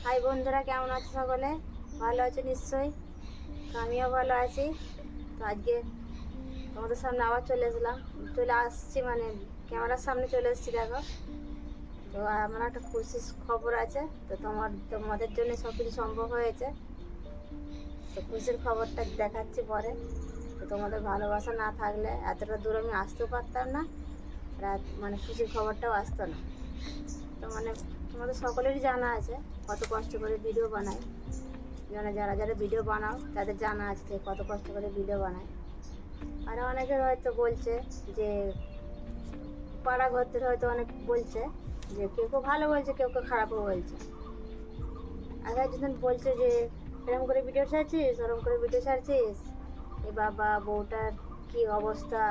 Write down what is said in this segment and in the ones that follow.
High বন্ধুরা, কেমন আছো সকলে? ভালো আছো নিশ্চয়ই। তো আমিও ভালো আছি। তো আজকে তোমাদের সামনে আবার চলে আসছি, মানে ক্যামেরার সামনে চলে এসেছি। দেখো, তো আমার একটা খুশির খবর আছে। তো তোমাদের জন্য সব কিছু সম্ভব হয়েছে। তো খুশির খবরটা দেখাচ্ছি পরে। তো তোমাদের ভালোবাসা না থাকলে এতটা দূর আমি আসতেও পারতাম না, মানে খুশির খবরটাও আসতো না। তো মানে তোমাদের সকলেরই জানা আছে কত কষ্ট করে ভিডিও বানাই। যারা যারা ভিডিও বানাও তাদের জানা আছে যে কত কষ্ট করে ভিডিও বানায়। আর অনেকে হয়তো বলছে যে পাড়া ঘরদের হয়তো অনেক বলছে যে কেউ কেউ ভালো বলছে, কেউ কেউ খারাপও বলছে। আর একজন বলছে যে এরকম করে ভিডিও ছাড়ছিস, ওরকম করে ভিডিও ছাড়ছিস, এ বাবা বউটার কি অবস্থা,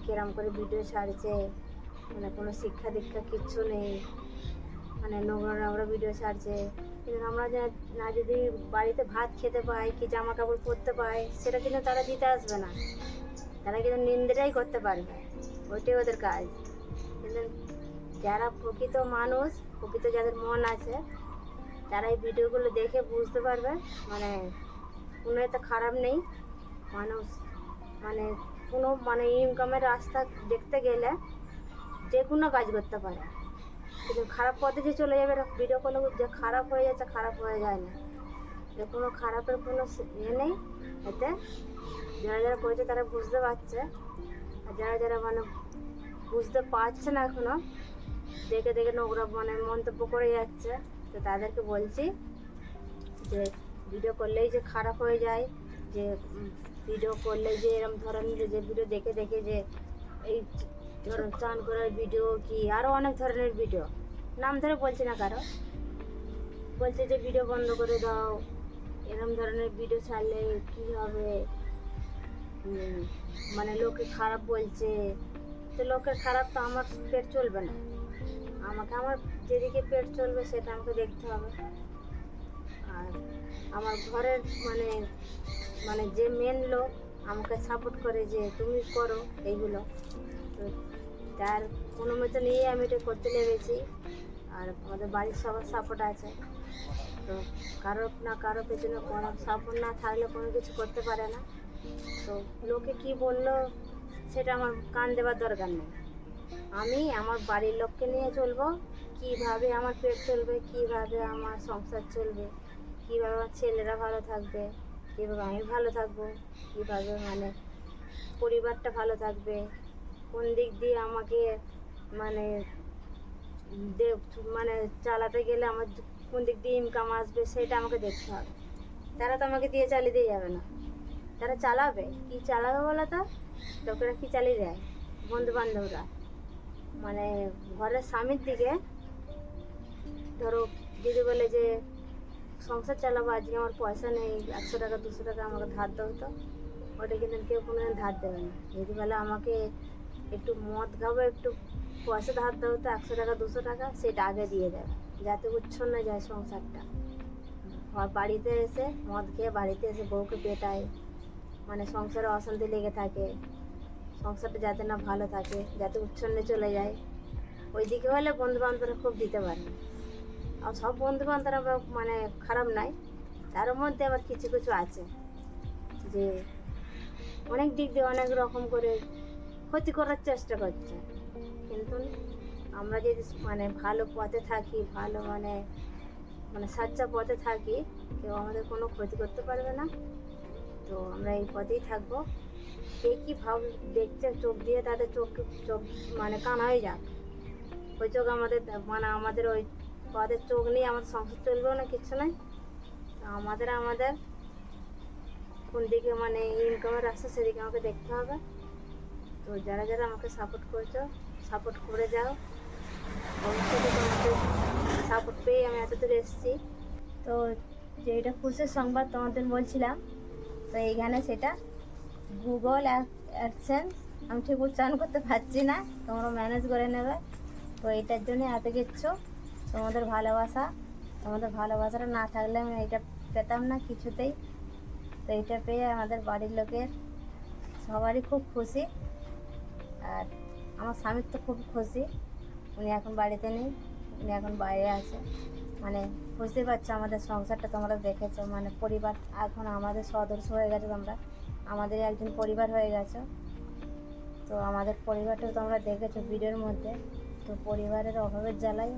কিরম করে ভিডিও ছাড়ছে, মানে কোনো শিক্ষা দীক্ষা কিচ্ছু নেই, মানে নোংরা নোংরা ভিডিও ছাড়ছে। কিন্তু আমরা না যদি বাড়িতে ভাত খেতে পাই কি জামা কাপড় পরতে পাই, সেটা কিন্তু তারা দিতে আসবে না। তারা কিন্তু নিন্দাটাই করতে পারবে, ওইটাই ওদের কাজ। কিন্তু যারা প্রকৃত মানুষ, প্রকৃত যাদের মন আছে, তারা এই ভিডিওগুলো দেখে বুঝতে পারবে মানে কোনো একটা খারাপ নেই। মানুষ মানে কোনো মানে ইনকামের রাস্তা দেখতে গেলে যে কোনো কাজ করতে পারে, কিন্তু খারাপ পথে যে চলে যাবে ভিডিও করলে যে খারাপ হয়ে যাচ্ছে, খারাপ হয়ে যায় না। যে কোনো খারাপের কোনো ইয়ে নেই এতে। যারা যারা করেছে তারা বুঝতে পারছে, আর যারা যারা মানে বুঝতে পারছে না এখনো, দেখে দেখে নোংরা মানে মন্তব্য করে যাচ্ছে, তো তাদেরকে বলছি যে ভিডিও করলেই যে খারাপ হয়ে যায়, যে ভিডিও করলে যে এরকম ধরনের যে ভিডিও দেখে দেখে যে এই ধরুন চান করার ভিডিও কি আরও অনেক ধরনের ভিডিও, নাম ধরে বলছি না কারো, বলছে যে ভিডিও বন্ধ করে দাও, এরকম ধরনের ভিডিও ছাড়লে কী হবে, মানে লোকে খারাপ বলছে। তো লোকের খারাপ তো আমার পেট চলবে না, আমাকে আমার যেদিকে পেট চলবে সেটা আমাকে দেখতে হবে। আর আমার ঘরের মানে মানে যে মেন লোক আমাকে সাপোর্ট করে যে তুমি করো এইগুলো, তো তার অনুমতি নিয়ে আমি এটা করতে লেগেছি। আর আমাদের বাড়ির সবার সাপোর্ট আছে। তো কারো না কারো পেছনে কোনো সাপোর্ট না থাকলে কোনো কিছু করতে পারে না। তো লোকে কি বললো সেটা আমার কান দেওয়ার দরকার নেই। আমি আমার বাড়ির লোককে নিয়ে চলবো, কিভাবে আমার পেট চলবে, কিভাবে আমার সংসার চলবে, কিভাবে আমার ছেলেরা ভালো থাকবে, কীভাবে আমি ভালো থাকবো, কীভাবে মানে পরিবারটা ভালো থাকবে, কোন দিক দিয়ে আমাকে মানে মানে চালাতে গেলে আমার কোন দিক দিয়ে ইনকাম আসবে সেটা আমাকে দেখতে হবে। তারা তো আমাকে দিয়ে চালিয়ে দিয়ে যাবে না, তারা চালাবে কি চালাবে বলো তো? লোকেরা কি চালিয়ে দেয়, বন্ধু বান্ধবরা। মানে ঘরের স্বামীর দিকে ধরো যদি বলে যে সংসার চালাবো, আজকে আমার পয়সা নেই, 100 টাকা 200 টাকা আমাকে ধার দাও, তো ওটা কিন্তু কেউ কোনো ধার দেবে না। যদি বলে আমাকে একটু মদ খাবো, একটু পয়সা ধার দাও, তো 100 টাকা 200 টাকা সেটা আগে দিয়ে দেবে, যাতে উচ্ছন্ন যায় সংসারটা। আর বাড়িতে এসে মদ খেয়ে বাড়িতে এসে বউকে পেটায়, মানে সংসারে অশান্তি লেগে থাকে, সংসারটা যাতে না ভালো থাকে, যাতে উচ্ছন্নে চলে যায়। ওই দিকে হলে বন্ধু বান্ধবরা খুব দিতে পারে। আর সব বন্ধু বান্ধবরা মানে খারাপ নয়, তার মধ্যে আবার কিছু কিছু আছে যে অনেক দিক দিয়ে অনেক রকম করে ক্ষতি করার চেষ্টা করছে। কিন্তু আমরা যদি মানে ভালো পথে থাকি, ভালো মানে মানে সাচ্চা পথে থাকি, কেউ আমাদের কোনো ক্ষতি করতে পারবে না। তো আমরা এই পথেই থাকবো। কে কী ভাব দেখছে চোখ দিয়ে, তাদের চোখ মানে কানা হয়ে যাক, ওই চোখ আমাদের মানে আমাদের ওই পথের চোখ নিয়ে আমাদের সংসার চলবেও না, কিচ্ছু নাই। আমাদের কোন দিকে মানে ইনকামের রাস্তা সেদিকে আমাকে দেখতে হবে। তো যারা যারা আমাকে সাপোর্ট করছো, সাপোর্ট করে যাও। ভবিষ্যতে তোমাদের সাপোর্ট পেয়ে আমি এত দূর এসেছি। তো যেটা খুশির সংবাদ তোমাদের বলছিলাম, তো এইখানে সেটা গুগল অ্যাডসেন্স, আমি ঠিক উচ্চারণ করতে পারছি না, তোমরা ম্যানেজ করে নেবে। তো এটার জন্য এত কিচ্ছু তোমাদের ভালোবাসা, তোমাদের ভালোবাসাটা না থাকলে আমি এটা পেতাম না কিছুতেই। তো এটা পেয়ে আমাদের বাড়ির লোকের সবারই খুব খুশি। আর আমার স্বামীর তো খুব খুশি, উনি এখন বাড়িতে নেই, উনি এখন বাইরে আছে। মানে বুঝতেই পারছো আমাদের সংসারটা তোমরা দেখেছো, মানে পরিবার এখন আমাদের সদস্য হয়ে গেছো, তোমরা আমাদের একজন পরিবার হয়ে গেছো। তো আমাদের পরিবারটা তোমরা দেখেছো ভিডিওর মধ্যে। তো পরিবারের অভাবের জ্বালায়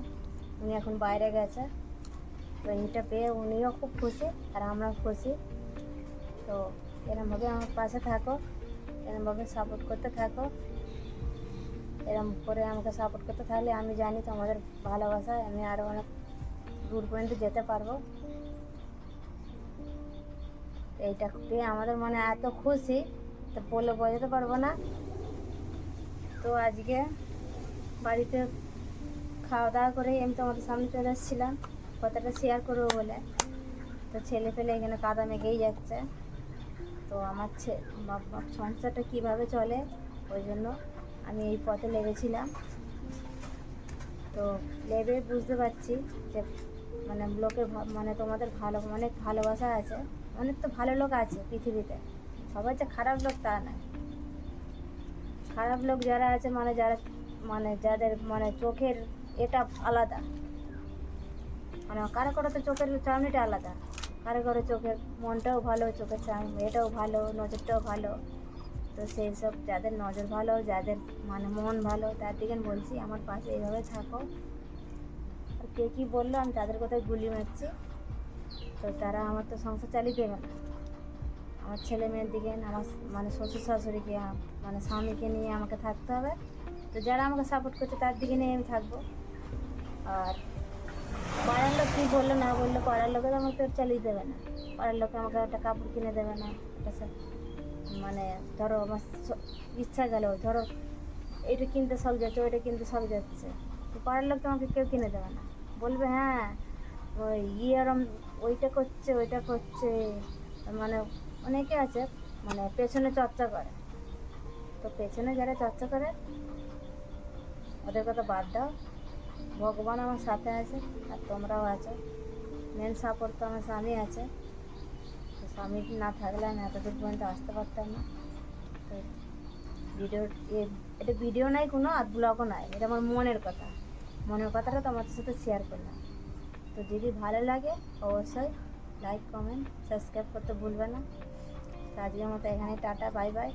উনি এখন বাইরে গেছে। তো এইটা পেয়ে উনিও খুব খুশি আর আমরাও খুশি। তো এরমভাবে আমার পাশে থাকো, এরমভাবে সাপোর্ট করতে থাকো। এরম করে আমাকে সাপোর্ট করতে থাকলে আমি জানি তোমাদের ভালোবাসায় আমি আরও অনেক দূর পর্যন্ত যেতে পারবো। এইটা পেয়ে আমাদের মনে এত খুশি তো বলে বোঝাতে পারবো না। তো আজকে বাড়িতে খাওয়া দাওয়া করে আমি তোমাদের সামনে চলে এসেছিলাম কথাটা শেয়ার করবো বলে। তো ছেলে পেলে এখানে কাদা মেঘেই যাচ্ছে। তো আমার সংসারটা কীভাবে চলে ওই জন্য আমি এই পথে লেগেছিলাম। তো লেবে বুঝতে পারছি যে মানে লোকের মানে তোমাদের অনেক ভালোবাসা আছে, অনেক তো ভালো লোক আছে পৃথিবীতে, সবাই যে খারাপ লোক তা নয়। খারাপ লোক যারা আছে মানে যাদের মানে চোখের এটা আলাদা, মানে কারো কারো তো চোখের চাউনিটা আলাদা, কারো কারো চোখের মনটাও ভালো, চোখের এটাও ভালো, নজরটাও ভালো। তো সেই সব যাদের নজর ভালো, যাদের মানে মন ভালো, তার দিকে বলছি আমার পাশে এইভাবে থাকো। আর কে কী বললো আমি তাদের কথায় গুলি মারছি, তো তারা আমার তো সংসার চালিয়ে দেবে না। আমার ছেলে মেয়ের দিকে, আমার মানে শ্বশুর শাশুড়িকে, মানে স্বামীকে নিয়ে আমাকে থাকতে হবে। তো যারা আমাকে সাপোর্ট করছে তার দিকে নিয়ে আমি থাকবো। আর পাড়ার লোক কী বললো না বললো, পাড়ার লোকে তো আমাকে পেট চালিয়ে দেবে না। পাড়ার লোকে আমাকে একটা কাপড় কিনে দেবে না, একটা মানে ধরো আমার ইচ্ছা গেল, ধরো এইটা কিনতে শখ যাচ্ছে, ওইটা কিনতে শখ যাচ্ছে, তো পাড়ার লোক তো আমাকে কেউ কিনে দেবে না। বলবে হ্যাঁ ওই ওরম ওইটা করছে ওইটা করছে, মানে অনেকে আছে মানে পেছনে চর্চা করে। তো পেছনে যারা চর্চা করে ওদের কথা বাদ দাও, ভগবান আমার সাথে আছে আর তোমরাও আছো। মেন সাপোর্ট তো আমার স্বামী আছে। তো স্বামী না থাকলে আমি এতদূর পর্যন্ত আসতে পারতাম না। তো ভিডিও এটা ভিডিও নাই কোনো আর ব্লগও নাই, এটা আমার মনের কথা, মনের কথাটা তোমাদের সাথে শেয়ার করলাম। তো যদি ভালো লাগে অবশ্যই লাইক কমেন্ট সাবস্ক্রাইব করতে ভুলবে না। তো আজকের মতো এখানে টাটা, বাই বাই।